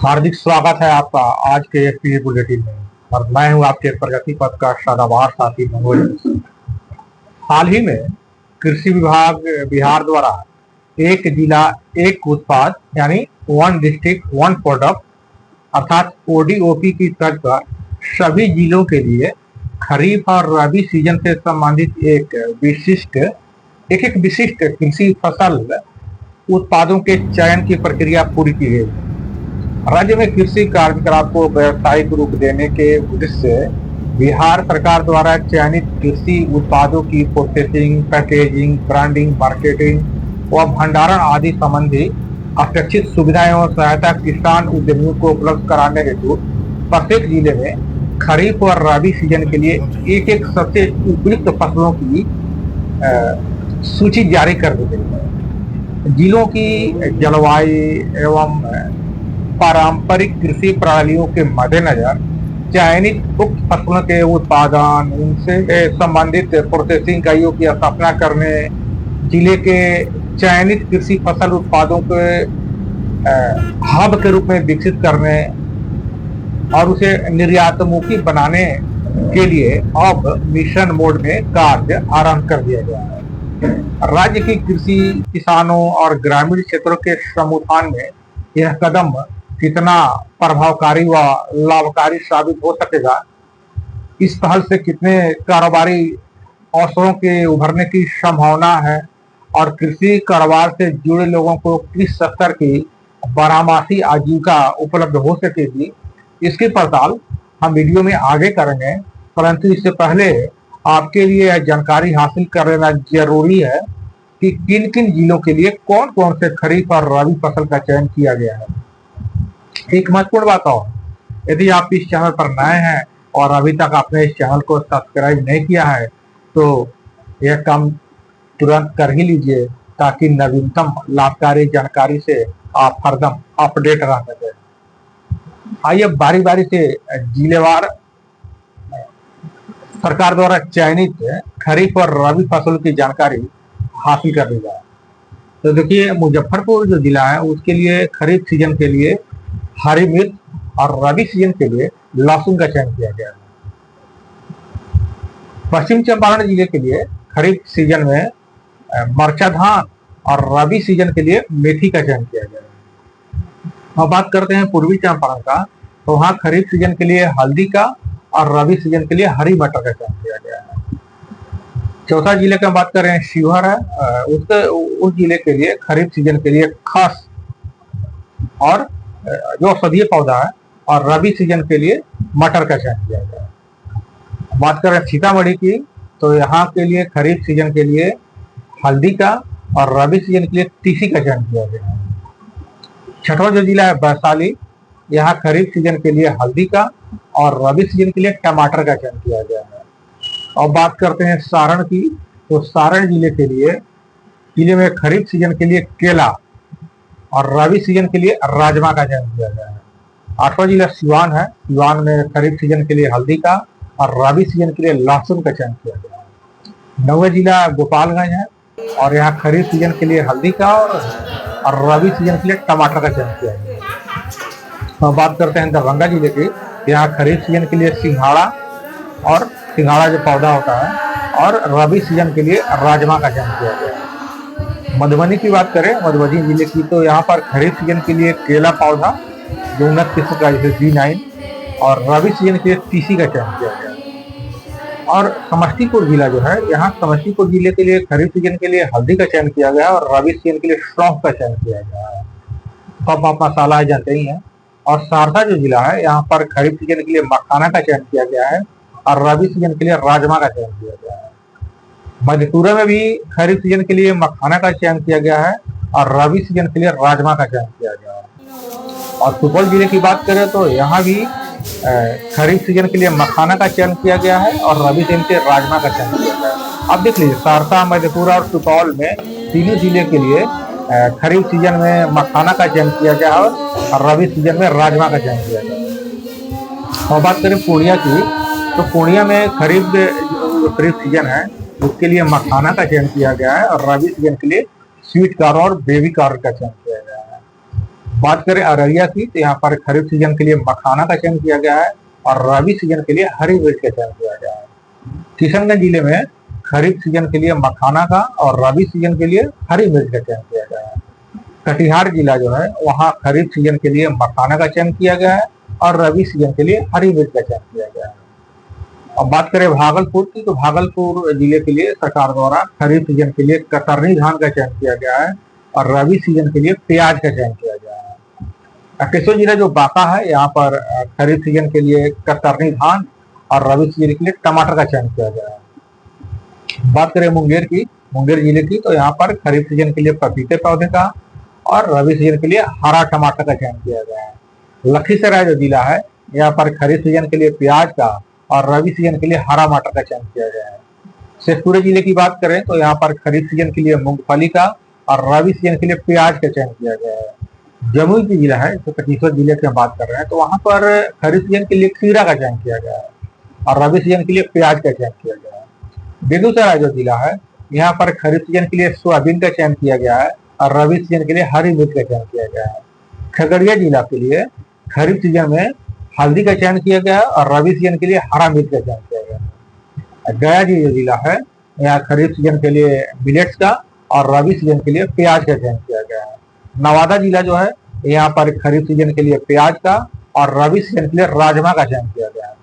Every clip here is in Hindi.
हार्दिक स्वागत है आपका आज के एसपीडी बुलेटिन में। और मैं हूं आपके प्रगति पथ का सदाबहार साथी मनोज। हाल ही में कृषि विभाग बिहार द्वारा एक जिला एक उत्पाद यानी वन डिस्ट्रिक्ट वन प्रोडक्ट अर्थात ओडीओपी की तर्ज पर सभी जिलों के लिए खरीफ और रबी सीजन से संबंधित एक विशिष्ट कृषि फसल उत्पादों के चयन की प्रक्रिया पूरी की गई। राज्य में कृषि कार्यकलाप को व्यावसायिक रूप देने के उद्देश्य से बिहार सरकार द्वारा चयनित कृषि उत्पादों की प्रोसेसिंग, पैकेजिंग, ब्रांडिंग, मार्केटिंग व भंडारण आदि संबंधी अपेक्षित सुविधा एवं सहायता किसान उद्यमियों को उपलब्ध कराने हेतु प्रत्येक जिले में खरीफ और रबी सीजन के लिए एक एक सबसे उपयुक्त फसलों की सूची जारी कर दी गई है। जिलों की जलवायु एवं पारंपरिक कृषि प्रणालियों के मद्देनजर चयनित उक्त फसलों के उत्पादन, उनसे संबंधित प्रोसेसिंग इकाइयों की स्थापना करने, जिले के चयनित कृषि फसल उत्पादों के हब के रूप में विकसित करने और उसे निर्यातमुखी बनाने के लिए अब मिशन मोड में कार्य आरंभ कर दिया गया है। राज्य की कृषि, किसानों और ग्रामीण क्षेत्रों के समुत्थान में यह कदम कितना प्रभावकारी व लाभकारी साबित हो सकेगा, इस पहल से कितने कारोबारी अवसरों के उभरने की संभावना है और कृषि कारोबार से जुड़े लोगों को किस स्तर की बारहमासी आजीविका उपलब्ध हो सकेगी, इसकी पड़ताल हम वीडियो में आगे करेंगे। परंतु इससे पहले आपके लिए यह जानकारी हासिल कर लेना जरूरी है कि किन किन जिलों के लिए कौन कौन से खरीफ और रबी फसल का चयन किया गया है। एक महत्वपूर्ण बात और, यदि आप इस चैनल पर नए हैं और अभी तक आपने इस चैनल को सब्सक्राइब नहीं किया है तो यह काम तुरंत कर ही लीजिए ताकि नवीनतम लाभकारी जानकारी से आप हरदम अपडेट रह सके। आइए बारी बारी से जिलेवार सरकार द्वारा चयनित खरीफ और रबी फसल की जानकारी हासिल कर ली जाए। तो देखिए, मुजफ्फरपुर जो जिला है उसके लिए खरीफ सीजन के लिए हरी मिर्च और रबी सीजन के लिए लहसुन का चयन किया गया है। पश्चिम चंपारण जिले के लिए खरीफ सीजन में मरचा धान और रबी सीजन के लिए मेथी का चयन किया गया है। अब बात करते हैं पूर्वी चंपारण का, तो वहाँ खरीफ सीजन के लिए हल्दी का और रबी सीजन के लिए हरी मटर का चयन किया गया है। चौथा जिले की बात करें शिवहर है, उस जिले के लिए खरीफ सीजन के लिए खस और जो औषधीय पौधा है और रबी सीजन के लिए मटर का चयन किया गया है। बात करें सीतामढ़ी की, तो यहाँ के लिए खरीफ सीजन के लिए हल्दी का और रबी सीजन के लिए तीसी का चयन किया गया है। छठवां जो जिला है वैशाली, यहाँ खरीफ सीजन के लिए हल्दी का और रबी सीजन के लिए टमाटर का चयन किया गया है। और बात करते हैं सारण की, तो सारण जिले में खरीफ सीजन के लिए केला और रबी सीजन के लिए राजमा का चयन किया गया है। आठवां जिला सिवान है, सिवान में खरीफ सीजन के लिए हल्दी का और रबी सीजन के लिए लहसुन का चयन किया गया है। नौवां जिला गोपालगंज है और यहाँ खरीफ सीजन के लिए हल्दी का और रबी सीजन के लिए टमाटर का चयन किया गया है। बात करते हैं दरभंगा जिले की, यहाँ खरीफ सीजन के लिए सिंघाड़ा जो पौधा होता है और रबी सीजन के लिए राजमा का चयन किया गया है। मधुबनी की बात करें, मधुबनी जिले की, तो यहाँ पर खरीफ सीजन के लिए केला पौधा जो उन्नत किस्म का जैसे G9 और रबी सीजन के लिए तीसी का चयन किया गया है। और समस्तीपुर जिला जो है, यहाँ समस्तीपुर जिले के लिए खरीफ सीजन के लिए हल्दी का चयन किया गया है और रबी सीजन के लिए सौंफ का चयन किया गया है। सब आप मसाला जानते ही है। और सहरसा जो जिला है, यहाँ पर खरीफ सीजन के लिए मखाना का चयन किया गया है और रबी सीजन के लिए राजमा का चयन किया गया है। मधेपुरा में भी खरीफ सीजन के लिए मखाना का चयन किया गया है और रबी सीजन के लिए राजमा का चयन किया गया है। और सुपौल जिले की बात करें तो यहाँ भी खरीफ सीजन के लिए मखाना का चयन किया गया है और रबी सीजन के राजमा का चयन किया गया है। अब देख लीजिए, सहरसा, मधेपुरा और सुपौल में तीनों जिले के लिए खरीफ सीजन में मखाना का चयन किया गया है और रबी सीजन में राजमा का चयन किया गया है। और बात करें पूर्णिया की, तो पूर्णिया में खरीफ सीजन है उसके लिए मखाना का चयन किया गया है और रबी सीजन के लिए स्वीट कॉर्न और बेबी कॉर्न का चयन किया गया है। बात करें अररिया की, तो यहाँ पर खरीफ सीजन के लिए मखाना का चयन किया गया है और रबी सीजन के लिए हरी मिर्च का चयन किया गया है। किशनगंज जिले में खरीफ सीजन के लिए मखाना का और रबी सीजन के लिए हरी मिर्च का चयन किया गया है। कटिहार जिला जो है वहाँ खरीफ सीजन के लिए मखाना का चयन किया गया है और रबी सीजन के लिए हरी मिर्च का चयन किया गया है। अब बात करें भागलपुर की, तो भागलपुर जिले के लिए सरकार द्वारा खरीफ सीजन के लिए कतरनी धान का चयन किया गया है और रबी सीजन के लिए प्याज का चयन किया गया है। केशोर जिला जो बांका है, यहाँ पर खरीफ सीजन के लिए कतरनी धान और रबी सीजन के लिए टमाटर का चयन किया गया है। बात करें मुंगेर की, मुंगेर जिले की, तो यहाँ पर खरीफ सीजन के लिए पपीते पौधे का और रबी सीजन के लिए हरा टमाटर का चयन किया गया है। लखीसराय जो जिला है, यहाँ पर खरीफ सीजन के लिए प्याज का और रबी सीजन के लिए हरा मटर का चयन किया गया है। शेखपुरा जिले की बात करें तो यहाँ पर खरीफ सीजन के लिए मूंगफली का और रबी सीजन के लिए प्याज का चयन किया गया है। जमुई की जिला है, जो छत्तीसगढ़ जिले की हम बात कर रहे हैं, तो वहां पर खरीफ सीजन के लिए खीरा का चयन किया गया है और रबी सीजन के लिए प्याज का चयन किया गया है। बेगूसराय जो जिला है, यहाँ पर खरीफ सीजन के लिए सोयाबीन का चयन किया गया है और रबी सीजन के लिए हरी मिर्च का चयन किया गया है। खगड़िया जिला के लिए खरीफ सीजन में हल्दी का चयन किया गया है और रबी सीजन के लिए हरा मिर्च का चयन किया गया है। गया जी जो जिला है, यहाँ खरीफ सीजन के लिए मिलेट्स का और रबी सीजन के लिए प्याज का चयन किया गया है। नवादा जिला जो है, यहाँ पर खरीफ सीजन के लिए प्याज का और रबी सीजन के लिए राजमा का चयन किया गया है।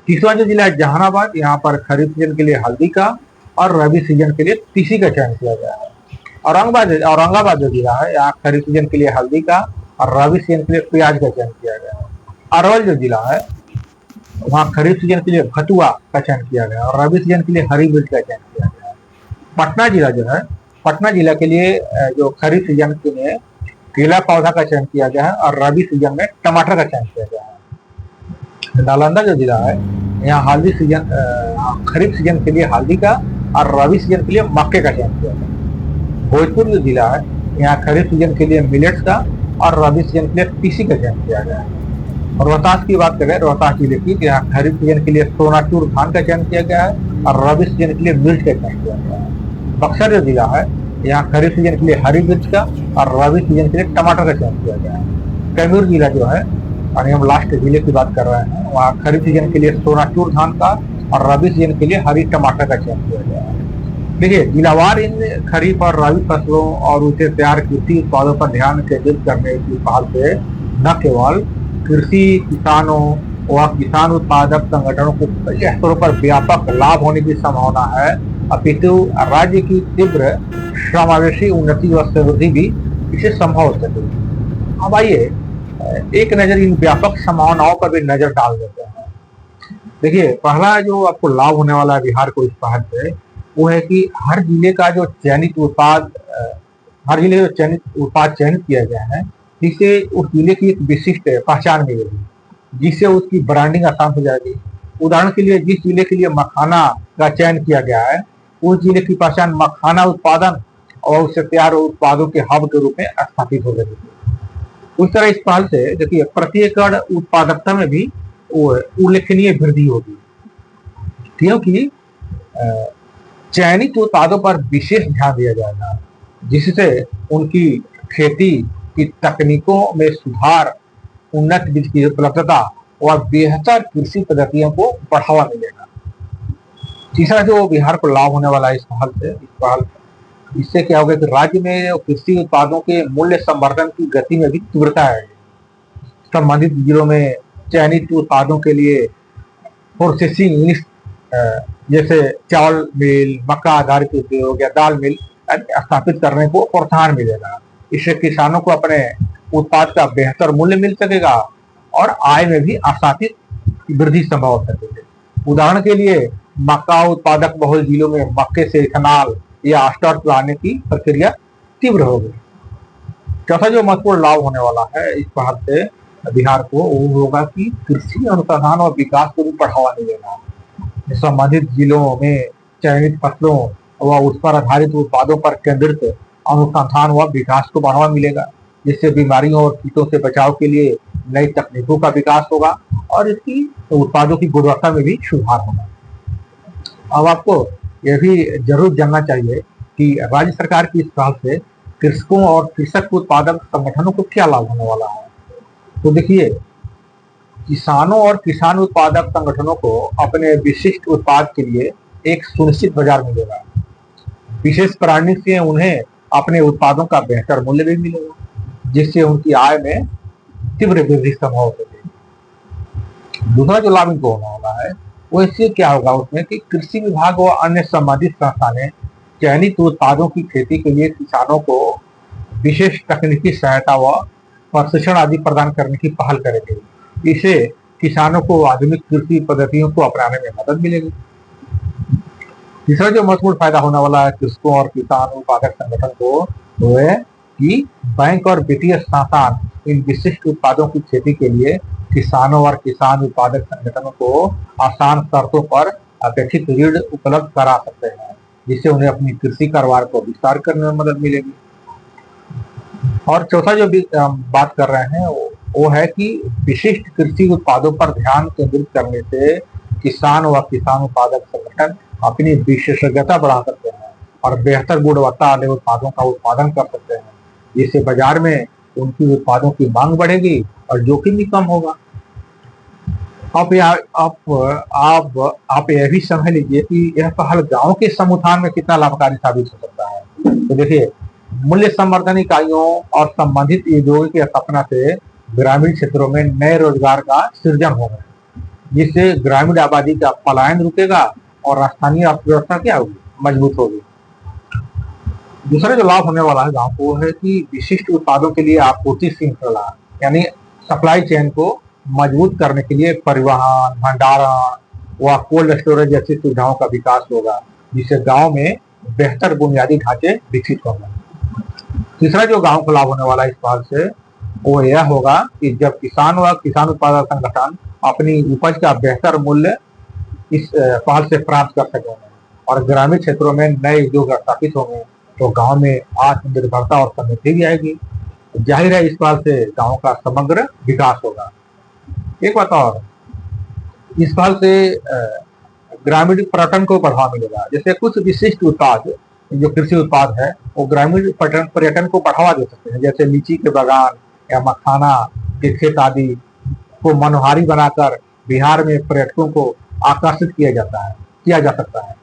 तीसरा जो जिला है जहानाबाद, यहाँ पर खरीफ सीजन के लिए हल्दी का और रबी सीजन के लिए तीसी का चयन किया गया है। औरंगाबाद जो जिला है, यहाँ खरीफ सीजन के लिए हल्दी का और रबी सीजन के लिए प्याज का चयन किया गया है। अरवल जो जिला है, वहाँ खरीफ सीजन के लिए भतुआ का चयन किया गया और रबी सीजन के लिए हरी मिर्च का चयन किया गया है। पटना जिला जो है, पटना जिला के लिए जो खरीफ सीजन के लिए केला पौधा का चयन किया गया है और रबी सीजन में टमाटर का चयन किया गया है। नालंदा जो जिला है, यहाँ खरीफ सीजन के लिए हल्दी का और रबी सीजन के लिए मक्के का चयन किया गया है। भोजपुर जो जिला है, यहाँ खरीफ सीजन के लिए मिलेट्स का और रबी सीजन के लिए तीसी का चयन किया गया है। और रोहतास की बात करें, रोहतास जिले की, यहाँ खरीफ सीजन के लिए सोनाचूर धान का चयन किया गया है और रबी सीजन के लिए मिर्च का चयन किया गया है। बक्सर जो जिला है, यहाँ खरीफ सीजन के लिए हरी मिर्च का और रबी सीजन के लिए टमाटर का चयन किया गया है। कैमूर जिला जो है, यानी हम लास्ट जिले की बात कर रहे हैं, वहाँ खरीफ सीजन के लिए सोनाचूर धान का और रबी सीजन के लिए हरी टमाटर का चयन किया गया है। देखिए, जिलावार इन खरीफ और रबी फसलों और उसे तैयार कृषि उत्पादों पर ध्यान केंद्रित करने की पहल से न केवल कृषि किसानों व किसान उत्पादक संगठनों को कई स्तरों पर व्यापक लाभ होने की संभावना है, अपितु राज्य की तीव्र समावेशी उन्नति व समृद्धि भी इसे संभव हो सके। अब आइए एक नजर इन व्यापक संभावनाओं पर भी नजर डाल देते हैं। देखिए, पहला जो आपको लाभ होने वाला है बिहार को इस पहल से, वो है कि हर जिले का जो चयनित उत्पाद चयनित किया गया है, जिससे उस जिले की एक विशिष्ट पहचान मिलेगी, जिससे उसकी ब्रांडिंग आसान हो जाएगी। उदाहरण के लिए, जिस जिले के लिए मखाना का चयन किया गया है, उस जिले की पहचान मखाना उत्पादन और उससे तैयार उत्पादों के हब के रूप में स्थापित हो जाएगी। उस तरह इस पहल से देखिए प्रति एकड़ उत्पादकता में भी उल्लेखनीय वृद्धि होगी, क्योंकि चयनित उत्पादों पर विशेष ध्यान दिया जाएगा, जिससे उनकी खेती की तकनीकों में सुधार, उन्नत बीज की उपलब्धता और बेहतर कृषि पद्धतियों को बढ़ावा मिलेगा। तीसरा जो बिहार को लाभ होने वाला है इस पहल इससे क्या होगा कि राज्य में कृषि उत्पादों के मूल्य संवर्धन की गति में भी तीव्रता है। संबंधित जिलों में चयनित उत्पादों के लिए प्रोसेसिंग यूनिट जैसे चावल मिल, मक्का आधारित उद्योग या दाल मिल स्थापित करने को प्रोत्साहन मिलेगा। इससे किसानों को अपने उत्पाद का बेहतर मूल्य मिल सकेगा और आय में भी आशातीत वृद्धि संभव हो सकेगी। उदाहरण के लिए, मक्का उत्पादक बहुल जिलों में मक्के से इथेनॉल या स्टार्च लाने की प्रक्रिया तीव्र होगी। चौथा जो महत्वपूर्ण लाभ होने वाला है इस पहल से बिहार को, वो होगा कि कृषि अनुसंधान और विकास को भी बढ़ावा मिलेगा। संबंधित जिलों में चयनित फसलों व उस पर आधारित उत्पादों पर केंद्रित अनुसंधान व विकास को बढ़ावा मिलेगा, जिससे बीमारियों और कीटों से बचाव के लिए नई तकनीकों का विकास होगा और इसकी उत्पादों की गुणवत्ता में भी सुधार होगा। अब आपको यह भी जरूर जानना चाहिए कि राज्य सरकार की इस पहल से कृषकों और कृषक उत्पादक संगठनों को क्या लाभ होने वाला है? तो देखिए, किसानों और किसान उत्पादक संगठनों को अपने विशिष्ट उत्पाद के लिए एक सुनिश्चित बाजार मिलेगा। विशेष प्रणाली से उन्हें अपने उत्पादों का बेहतर मूल्य भी मिलेगा, जिससे उनकी आय में तीव्र वृद्धि संभव हो सके। दूसरा जो लाभ इनको होने वाला है वो इससे क्या होगा उसमें कि कृषि विभाग व अन्य संबंधित संस्थानें चयनित उत्पादों की खेती के लिए किसानों को विशेष तकनीकी सहायता व प्रशिक्षण आदि प्रदान करने की पहल करेंगे। इससे किसानों को आधुनिक कृषि पद्धतियों को अपनाने में मदद मिलेगी। तीसरा जो महत्वपूर्ण फायदा होने वाला है कृषकों और किसान उत्पादक संगठन को वो है कि बैंक और वित्तीय संस्थान इन विशिष्ट उत्पादों की खेती के लिए किसानों और किसान उत्पादक संगठनों को आसान शर्तों पर अपेक्षित ऋण उपलब्ध करा सकते हैं, जिससे उन्हें अपनी कृषि कारोबार को विस्तार करने में मदद मिलेगी। और चौथा जो बात कर रहे हैं वो है कि विशिष्ट कृषि उत्पादों पर ध्यान केंद्रित करने से किसान व किसान उत्पादक संगठन अपनी विशेषज्ञता बढ़ा सकते हैं और बेहतर गुणवत्ता वाले उत्पादों का उत्पादन कर सकते हैं, जिससे बाजार में उनकी उत्पादों की मांग बढ़ेगी और जोखिम भी कम होगा। आप यह भी समझ लीजिए कि यह पहल गांव के समुदाय में कितना लाभकारी साबित हो सकता है। तो देखिए, मूल्य संवर्धन इकाइयों और संबंधित उद्योगों की स्थापना से ग्रामीण क्षेत्रों में नए रोजगार का सृजन होगा, जिससे ग्रामीण आबादी का पलायन रुकेगा और स्थानीय अर्थव्यवस्था क्या होगी, मजबूत होगी। दूसरा जो लाभ होने वाला है गांव को है कि विशिष्ट उत्पादों के लिए आपूर्ति श्रृंखला यानी सप्लाई चेन को मजबूत करने के लिए परिवहन, भंडारण व कोल्ड स्टोरेज जैसी सुविधाओं का विकास होगा, जिससे गांव में बेहतर बुनियादी ढांचे विकसित होंगे। तीसरा जो गांव को लाभ होने वाला है इस पहल से वो यह होगा कि जब किसान व किसान उत्पादक संगठन अपनी उपज का बेहतर मूल्य इस पहल से प्राप्त कर सकेंगे और ग्रामीण क्षेत्रों में नए उद्योग स्थापित होंगे, तो गांव में आत्मनिर्भरता और समृद्धि भी आएगी। जाहिर है इस पहल से गांव का समग्र विकास होगा। एक बात और, इस पहल से ग्रामीण पर्यटन को बढ़ावा मिलेगा। जैसे कुछ विशिष्ट उत्पाद जो कृषि उत्पाद है वो ग्रामीण पर्यटन को बढ़ावा दे सकते हैं, जैसे लीची के बागान या मखाना के खेत आदि को मनोहारी बनाकर बिहार में पर्यटकों को आकर्षित किया जा सकता है।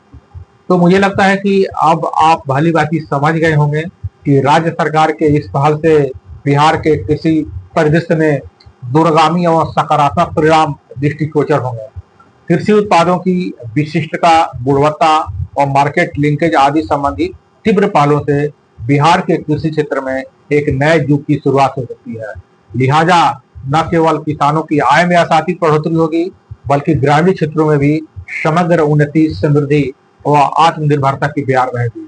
तो मुझे लगता है कि अब आप भली भांति समझ गए होंगे कि राज्य सरकार के इस पहल से बिहार के कृषि परिदृश्य में दूरगामी और सकारात्मक परिणाम दृष्टिगोचर होंगे। कृषि उत्पादों की विशिष्टता, गुणवत्ता और मार्केट लिंकेज आदि संबंधी तीव्र पहलों से बिहार के कृषि क्षेत्र में एक नए युग की शुरुआत हो सकती है। लिहाजा न केवल किसानों की आय में आशातीत बढ़ोतरी होगी, बल्कि ग्रामीण क्षेत्रों में भी समग्र उन्नति, समृद्धि और आत्मनिर्भरता की बयार रहेगी।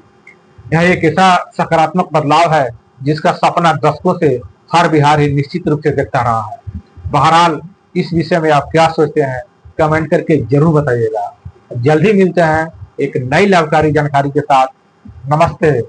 यह एक ऐसा सकारात्मक बदलाव है जिसका सपना दशकों से हर बिहारी निश्चित रूप से देखता रहा है। बहरहाल इस विषय में आप क्या सोचते हैं, कमेंट करके जरूर बताइएगा। जल्द ही मिलते हैं एक नई लाभकारी जानकारी के साथ। नमस्ते।